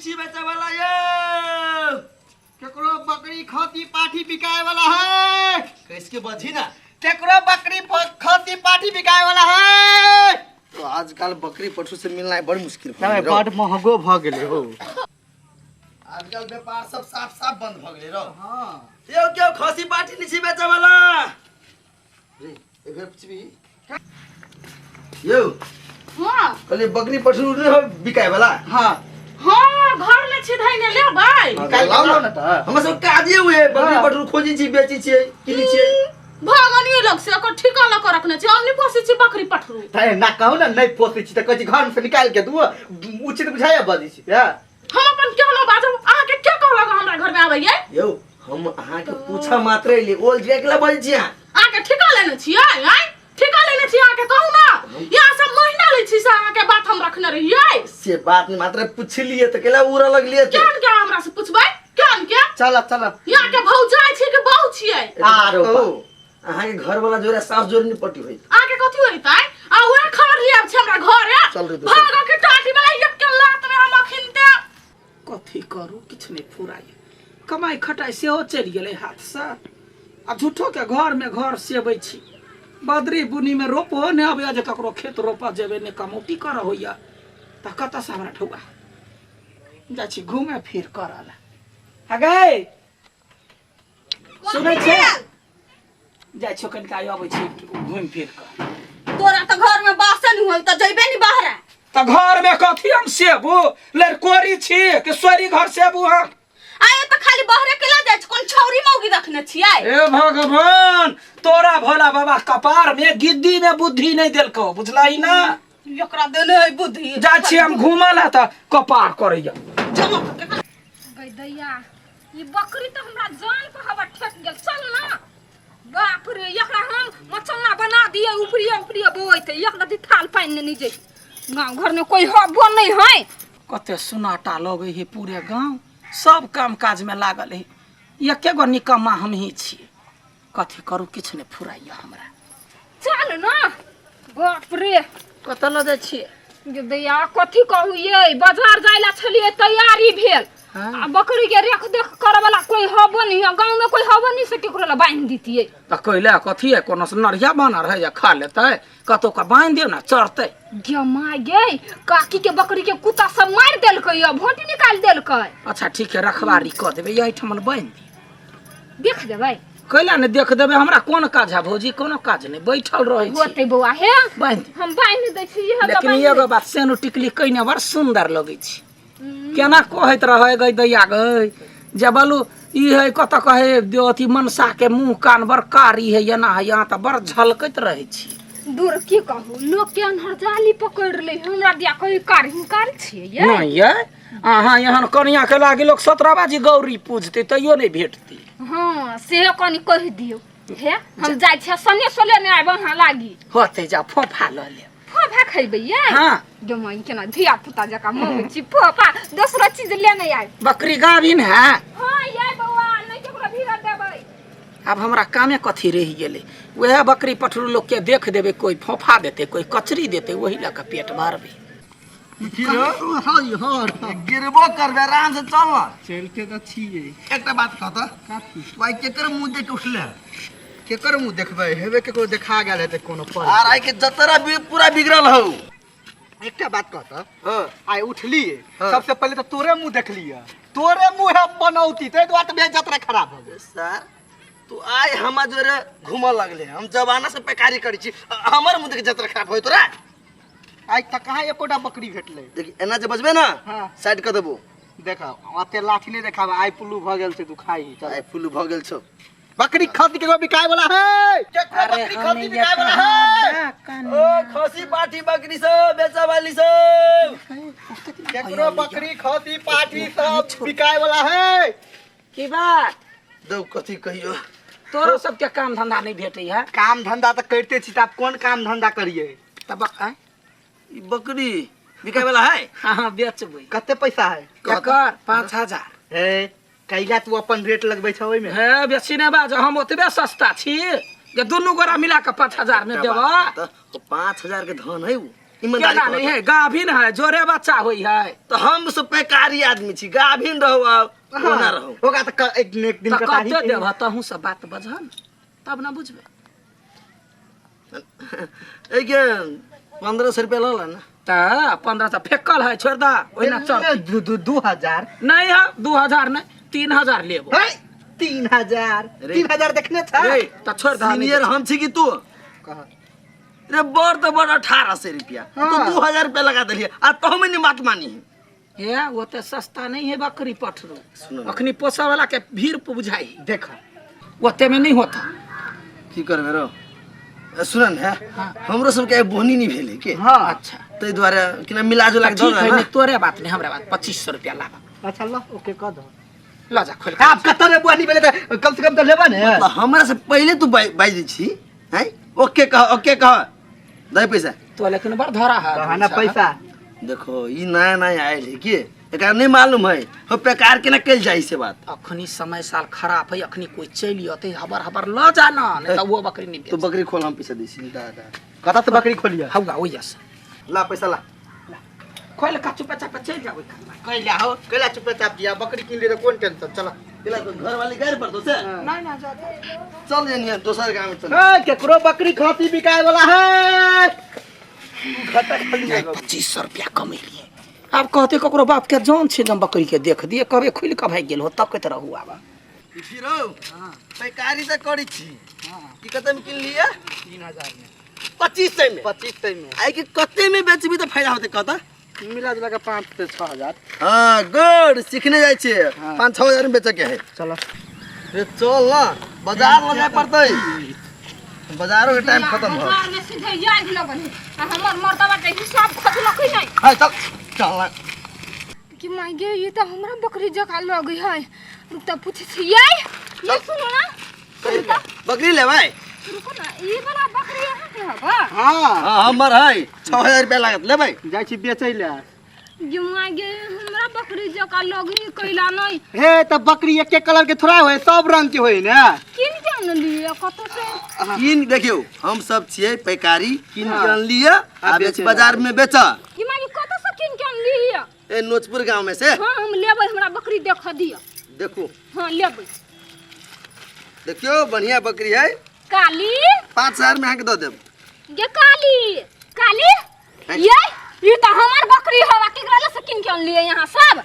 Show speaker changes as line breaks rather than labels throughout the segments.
लीची बेचे वाला ये केकरो बकरी खाती पाठी बिकाए वाला है कैसे बजी ना केकरो बकरी खाती पाठी बिकाए वाला है। तो आजकल बकरी पशु से मिलना बड़ मुश्किल है बड़ महंगो भ गेले हो आजकल व्यापार सब साफ साफ बंद भ गेले रो। हां यो क्यों खसी पाठी लीची बेचे वाला रे एबे पुछबी यो
हां
कहले बकरी पशु बिकाए वाला। हां
हां घर ले छिधै ने ले भाई
निकाल लाओ ना त हम सब काजे हुए बकरी पशु खोजी छी बेची छी किनी छी
भगवान लोग से को ठिका ल कर रखने छी हमनी पोसे छी बकरी पठरू
ताए ना कहू ना नहीं पोसे छी त कह घर से निकाल के दू उचित बुझाया बाजी छी या
हम अपन केहनो बाजू आ के क्या कहला हमरा घर में आबैये
यो हम अहा के पूछा मात्र ले ओल जेकला बाजी छी
आ के ठिका लेने छी आय ठिका लेने छी आ के कहू ना यहां सब महीना ले छी से आ के बात हम रखने रहिए
से बात में मात्र पूछ लिए त केला उरा लगलिए त
केन के हमरा से पूछबै केन के
चल चल
यहां के भौजाई छी के बहु छियै
आरो अहा के घर वाला जोरा सास जोर नि पटी होई
आ के कथि होई ताई आ ओरा खबर लिया छै हमरा घर है
चल रे
भागा के टाटी वाला एक के लात में हम अखिनते
कथी करू किछ नहीं फुराई कमाई खटाई से हो चल गेले हाथ से आ झूठो के घर में घर सेबै छी बदरी बुनी में रोपो ने अब जे ककरो खेत रोपा जेबे ने कमौटी कर होइया त कत से हमरा ठौआ जा छी घूमे फिर करला अगे सुनै छै जाय छ कनिका आबै छी घूम फिर कर
तोरा त घर में बासन होल त जइबे नि बाहर
त घर में कथी हम सेबू लड़कोरी छी कि सोरी घर सेबू हम
आए त खाली बहरे केला जाय छ कोन छौरी मौगी रखने छियै
ए भगवान तोरा भोला बाबा कपार में गिद्दी में बुद्धि नहीं देलको बुझलाई ना
एकरा देले है बुद्धि
जा छी हम घुमला त कपार करैया
जमा गई दैया ई बकरी त हमरा जान पे हवा ठेक गेल चल ना बाप रे एकरा हम मचलना बना दिए ऊपरी ऊपरी बोइते एक नदी थाल पानी नहीं जे गांव घर में कोई हबो नहीं है
कते सुनाटा लगे है पूरे गांव सब काम काज में लागल है एके गो निकम्मा हम ही छी कथी करू किछ ने फुराइया हमरा
चल ना बाप रे
कत ल जाय छी
गे दैया कथी कहू ये बाजार जाइला छलिए तैयारी भेल आ बकरी के रेख देख करे वाला कोई हबो नहीं है गांव में कोई हबो नहीं से केकरो ला बांध दीतिए
त कइला कथी है कोनो से नरिया बना रहे या खा लेतै कतो का बांध दियो ना चढ़तै
गे माय गे काकी के बकरी के कुत्ता सब मार देलकै या भोंटी निकाल देलकै
अच्छा ठीक है रखवारी क देबे यही ठमन बांध दी
देख देबै
कैला ने देख देबे हमरा कोन काज है भौजी कोनो काज नहीं बैठल रहे छी
होते बौआ हे
बांध
हम बांध दै छी ये
लेकिन एगो बात सेनु टिकली कइने बड़ सुंदर लगै छी केना कहत रहे गई दैया गई जबलू ई है कत कहे अथी मनसा के मुंह कान बड़ कारी है एना है यहाँ त बड़ झलकत रहे छी
दूर की कहू लोग के अनहर जाली पकड़ ले हमरा दिया कोई कारी छिए ये
नहीं ये अहाँ यहाँ कनिया के लागी लोग 17 बाजी गौरी पूजते तैयो नहीं भेटती
हां से कनी कह दियो हे हम जाय छ सने सोले ने आब वहां लागी
होते जा फोफा ल ले
फोफा खइबे ये
हां
जो मन केना धिया पुता जका मंगै छी फोफा दूसरा चीज लेने आइ
बकरी गाभिन है
हां ये बौआ नहीं केकरो भीड़ देबै
अब हमरा कामे कथी रह गेले वह बकरी पठरू लोग के देख देबे कोई फोफा देते कोई कचरी देते वही ला के पेट भरबे
गिरबो करबे आराम से चल ना चल के त छिए एकटा बात कह त भाई केकर मुंह देख उठले केकर मुंह देखबे हेबे केकरो देखा गेल हेते कोनो पर आर आई के जतरा भी पूरा बिगड़ल हो एकटा बात कह त हां आई उठली सबसे पहले त तोरे मुंह देखलिए तोरे मुंह है बनौती ते बात बे जतरा खराब हो गए सर तू आई हम जोरे घुम लगले हम जवाना से पैकारी करी छी हमर मुंह देख जतरा खराब होय तोरा आई त कहां एकोटा बकरी भेटले देख एना जे बजबे ना हां साइड क देबो देखा आते लाठी नहीं देखाबे आई पुल्लू भ गेल छै तू खाई आई पुल्लू भ गेल छौ बकरी खाती के बिकाय वाला है केकरो बकरी खाती बिकाय वाला है ओ खसी पाठी बकरी सब बेचा वाली सब केकरो बकरी खाती पाठी सब बिकाय वाला है
की बात
दो कथी कहियो
तोरो सब के काम धंधा नहीं भेटै है
काम धंधा त करते छी त कोन काम धंधा करिए
तब
ई बकरी बिकाय वाला है
हां बेचबै
कते पैसा है
ककर 5000
हे कैला तू अपन रेट लगबै छ ओइ में
हे बेसी नै बाज हम ओतबे सस्ता छी जे दुनु गोरा मिला के 5000 में देबा
तो 5000 के धन है उ ईमानदारी
केना नहीं है गाभिन है जोरे बच्चा होई है
तो हम सब बेकारी आदमी छी गाभिन रहो ओना रहो
होगा तो एक दिन
तो
का
कते
तारीख
देब तहूँ सब बात बझन तब ना बुझबे
एक 1500 रुपया लो ना
त 15 तो फेकल है छोड़ दा ओहिना चल
2000
नहीं है 2000 नहीं 3000 लेबो
3000 3000 देखने था
रे त छोड़ दा
सीनियर हम छी कि तू रे बड़ तो बड़ 1800 रुपया तो 2000 रुपया लगा देलिए आ तो हम नहीं बात मानी
ये वो तो सस्ता नहीं है बकरी पठरू
सुनो ना।
अखनी पोसा वाला के भीड़ बुझाई
देखो
ओते में नहीं होता
की करबे रो सुन न
हाँ।
हमरो सब के बोहनी नहीं भेले के
हाँ
अच्छा
तै द्वारा किना मिला जुला के दो
ठीक है
ना
नहीं तोरे बात नहीं हमरा बात 2500 रुपया लागा
अच्छा लो ओके कर दो
ला जा खोल
आप कत्ता में बुआनी पहले तो कम से कम तो लेबा ने
मतलब हमरा से पहले तू बाई दी छी हैं ओके कह दे पैसा
तो लेकिन बड़ धरा है
कहना पैसा
देखो ई नया नया आयल है के एकरा नहीं मालूम है हो बेकार के ना कल जाई से बात
अखनी समय साल खराब है अखनी कोई चली आते हबर हबर ल जाना नहीं तो वो बकरी नहीं
तो बकरी खोल हम पैसा देसी
दादा कत्ता से बकरी खोलिया
होगा वही से
ला पैसा ला
खोल का चुपा चापा चल जाओ
कैला हो कैला चुपचाप दिया बकरी किन ले तो कौन टेंशन चलो
पिला तो घर वाली गाड़ी पर दो से
नहीं ना जाता
चल जानिए दूसर गांव में चल
ए केकरो बकरी खाती बिकाए वाला है घटा खाली
नहीं 2500 रुपया कमे लिए आप कहते ककरो बाप के जान छे जब बकरी के देख दिए कबे खुल के भाग गेल हो तब के तरह हुआ बा
फिर पैकारी तो करी छी की कते में किन लिया
3000 में
2500 में
2500 में
आई के कते में बेचबी तो फायदा होते कहता
मिला जुला के 5 से 6000
हां गुड सीखने जाय छे 5-6000 में बेचे के है
चलो
रे चल ना बाजार ल जाय पड़तै बाजारों के टाइम खत्म हो
बाजार में सीधे याद लगल है आ हमर मर्दवा के हिसाब खतलक नहीं
हाय चल चल ना
कि माय गे ये तो हमरा बकरी जका लगी है रुक त पूछे छी ये सुनो ना
बकरी ले भाई
रुको ना ये वाला बकरी यहाँ के हबा
हां
हां हमर है 6000 रुपया लागत ले भाई
जाय छी बेचै ले
ये माय गे हमरा बकरी जका लगी कैला नहीं
हे त बकरी एक एक कलर के थोड़ा होय सब रंग के होय ने
किन के न लिए कत से
किन देखियो हम सब छिए पैकारी किन के आन लिया आ बेच बाजार में बेचा
ये माय कत से किन के लिए
ए नोचपुर गांव में से
हां हम लेबै हमरा बकरी देख दिया
देखो
हां लेबै
देखियो बढ़िया बकरी है
काली
5000 में आके दो देब
गे काली काली ये तो हमार बकरी हवा केकरा ले से किन के लिए यहाँ सब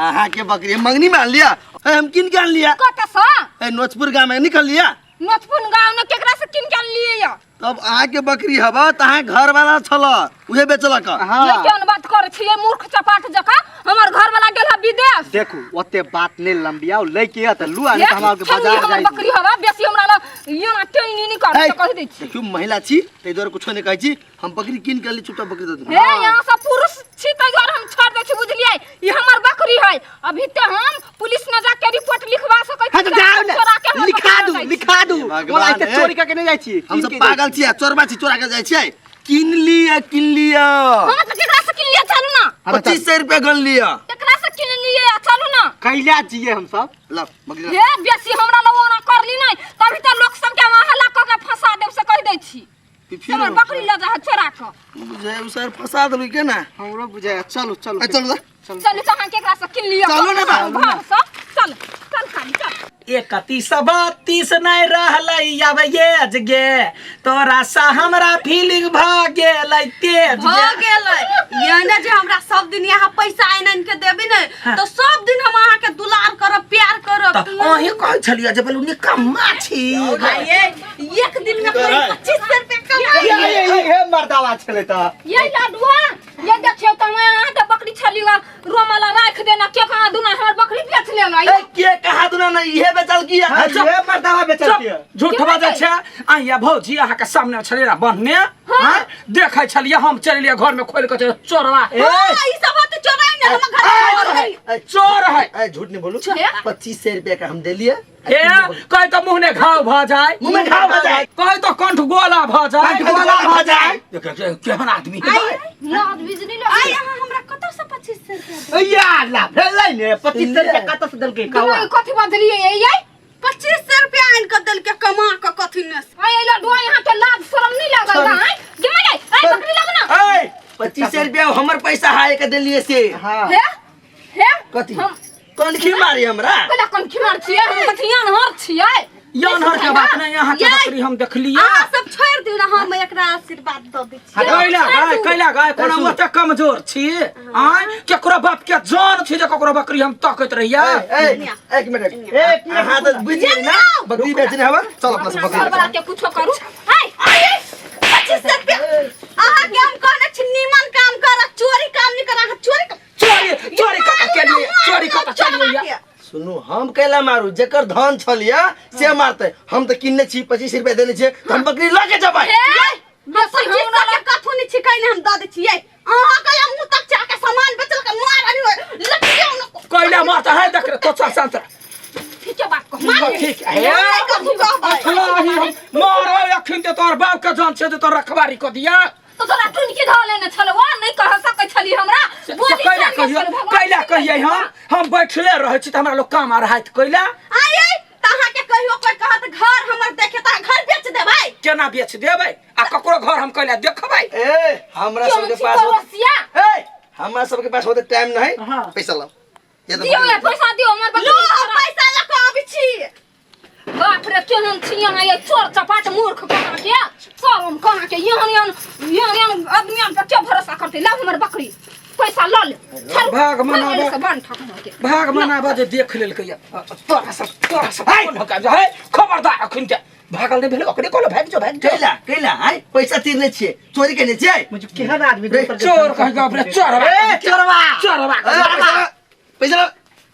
आहा के बकरी मंगनी में आन लिया है हम किन के आन लिया
कत से
ए नोचपुर गांव में निकल लिया
नथपुन गांव ने केकरा से किन के लिए या
तब आहा के बकरी हवा तहा घर वाला छल उहे बेचला का
ये केन बात करे छियै मूर्ख चपाट जका हमर घर वाला गेल विदेश
देखू ओते बात ने लंबियाओ ले के त लुआ ने हमरा के बाजार जाई
बकरी हवा बेसी हमरा ला ये ना टेनी नहीं कर त कह दै छी
देखियो महिला छी तै द्वारा कुछो नहीं कहै छी हम बकरी किन के ली छुटा बकरी दे दू
हे यहाँ सब पुरुष छी तै द्वारा हम छोड़ दै छी बुझलियै ये हमर बकरी है अभी ते हम पुलिस न जा के रिपोर्ट लिखवा सकै छी
हां तो जाओ ने लिखा दू बोला के चोरी करके नहीं जाई छी
हम सब पागल छी चोरबा छी चोरा के जाय छी किन लिया
हम तो केकरा से किन लिया चलू ना
2500 रुपया गन लिया
केकरा से किन लिए चलू ना
कैला जिए हम सब
ला बकरी
हे बेसी हमरा लग ओना करली नहीं तभी त लोग सब के हल्ला क के फंसा देब से कह दै छी
फिर
हमर बकरी ले जा चोरा क
बुझे उसर फसा दलु के ना
हमरो बुझाय चलो चलो
चल
चल तो हम केकरा से किन लिया
चलू ना बा।
चल चल खाली चल
31-32 नहीं रहलै अब ये जगे तोरा सा हमरा फीलिंग भ गेलै तेज
हो गेलै याने जे हमरा सब दिन यहाँ पैसा आइन के देबी ने तो सब दिन हम अहाँ के दुलार करब प्यार करब
त ओही कहै छलिया जे बोलू निकम्मा छी
ये एक दिन में पूरी 2500 रुपया कमाई
हे मर्दावा छले त
ये लाडुआ ये देखियो त मैं आ त बकरी छलिया रोमाला राख देना के कहा दुना हमर बकरी बेच लेला
ए के कहा दुना नहीं इहे बेचल किया
हे मर्दावा बेचती है
झूठ बाजै छै आइया भौजी अहाँ के सामने छलिया बहने हां देखै छलिया हम चलिया घर में खोल के चोरवा
ई सब बात चोराई ने हम घर में
चोर है
ए झूठ नहीं बोलू 2500 रुपया का हम दे लिया
हे कह तो मुंह में घाव भ जाए
मुंह में घाव भ जाए
कह तो कंठ गोला भ जाए
कंठ गोला भ जाए
केहन आदमी है
लाद बिजली ले
आई अहाँ हमरा कत से 2500 रुपया
या ला भेलै ने 2500 रुपया कत से देलकै कावा
कमाई कथि बदलिए ये
2500 रुपया आइन के देल के कमा के कथि ने
आई लाडुआ यहाँ के लाज शरम नहीं लागल है गे माय आई बकरी लाग ना
ए
रुपया हमर पैसा हाय के देलिए से
हाँ
हे हे
कथी
हम
कौन खी मारी हमरा
पहले कौन खिमार छियै हम कथियान हर छियै
यान हर के बात नहीं यहाँ के बकरी हम देख लिया
अहाँ सब छोड़ दियौ ना हम एकरा आशीर्वाद दऽ दै छी
कैला गाय कोनो ओते कमजोर छी आय केकरो बाप के जान छी जे ककरो बकरी हम तकैत रहिया
एक मिनट हां तो बुझ गेली ना बकरी बेचने हवा चल अपना से
घर
बकरी
वाला के कुछो करू हाय
25 रुपया अहाँ के हम कहने छी निमन काम कर चोरी काम नहीं कर अहाँ
चोरी कत के लिए
सुनु हम कैला मारू जेकर धन छलिया से मारते हम तो किन्ने छी 25 रुपया देने छे तो हम बकरी लगे जबै
बेसी हमरा के कथु नहीं छिकै हम दऽ दै छियै अहाँ के मुंह तक जाके सामान बेचल के मारनी लटियो न
कैला मारता है देख तो शांत
ठीक बात कह
ठीक है अखलाही हम मारो अखन ते तोर बाप के जान छे तो रखवारी क दिया
तो तोरा टुन के धले न छलवा नहीं कह सकै छली हमरा
कैला कहिए हम बैठले रहे छी त हमरा लोग काम आ रहा है कैला
आये तहाँ के कहियो कोई कहत घर हमर देखे त घर बेच देबै
केना बेच देबै आ ककरो घर हम कैला देखबै
ए हमरा सबके पास ए हमरा सबके पास होते टाइम नहीं पैसा लो ये तो
दियो पैसा दियो हमर
लो पैसा ल के आबि छी
बाप रे केहन छिया ये चोर चपाट मूर्ख कहा के शरम कहा के यहां आदमी पे क्या भरोसा करते ला हमर बकरी पैसा ल ले
भाग मनाबा
से बन ठक के
भाग मनाबा जे देख लेल के तोरा सब कौन भगा जा है खबरदार अखन के भागल नहीं भेल ओकरे कोलो भाग जो भाग
कैला हाय पैसा तीरने छिए चोरी करने छिए
मुझे केहन आदमी
चोर कह बाप रे चोरवा
चोरवा पैसा